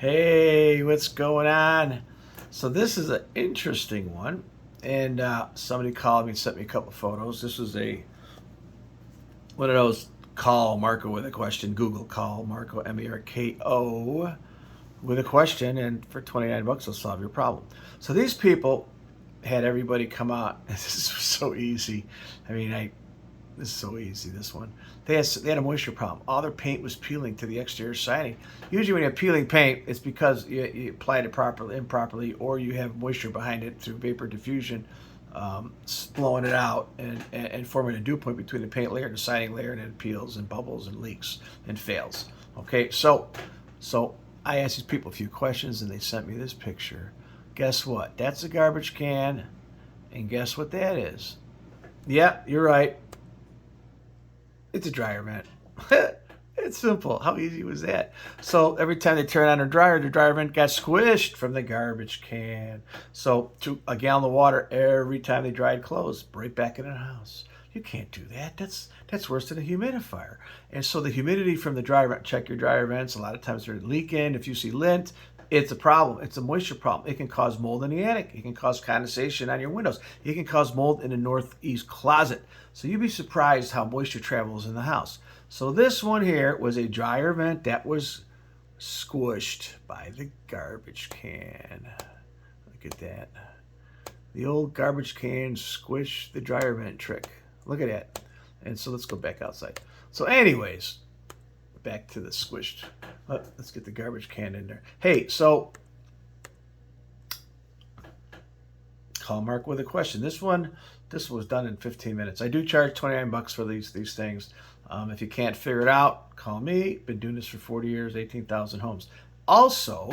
Hey, what's going on? So this is an interesting one, and somebody called me and sent me a couple photos. This was one of those call Marco with a question. Google call Marco Marko with a question, and for 29 bucks, they'll solve your problem. So these people had everybody come out. This was so easy. I mean, this is so easy, this one. They had a moisture problem. All their paint was peeling to the exterior siding. Usually when you have peeling paint, it's because you applied it improperly, or you have moisture behind it through vapor diffusion, blowing it out and forming a dew point between the paint layer and the siding layer, and it peels and bubbles and leaks and fails. Okay, so I asked these people a few questions, and they sent me this picture. Guess what? That's a garbage can, and guess what that is? Yeah, you're right. It's a dryer vent. It's simple. How easy was that? So every time they turn on their dryer, the dryer vent got squished from the garbage can. So to a gallon of water every time they dried clothes, right back in the house. You can't do that. That's worse than a humidifier. And so the humidity from the dryer vent, check your dryer vents. A lot of times they're leaking. If you see lint, it's a problem. It's a moisture problem. It can cause mold in the attic. It can cause condensation on your windows. It can cause mold in the northeast closet. So you'd be surprised how moisture travels in the house. So this one here was a dryer vent that was squished by the garbage can. Look at that. The old garbage can squish the dryer vent trick. Look at that. And so let's go back outside. So anyways, back to the squished. Let's get the garbage can in there. Hey, so call Mark with a question. This was done in 15 minutes. I do charge 29 bucks for these things. If you can't figure it out, call me. Been doing this for 40 years, 18,000 homes. Also,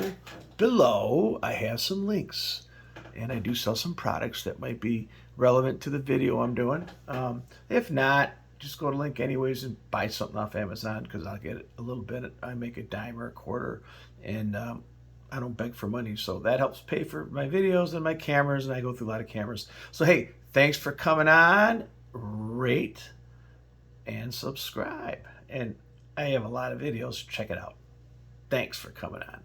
below, I have some links, and I do sell some products that might be relevant to the video I'm doing. If not, just go to link anyways and buy something off Amazon, because I'll get a little bit. I make a dime or a quarter, and I don't beg for money, so that helps pay for my videos and my cameras, and I go through a lot of cameras. So hey, thanks for coming on. Rate and subscribe, and I have a lot of videos. Check it out. Thanks for coming on.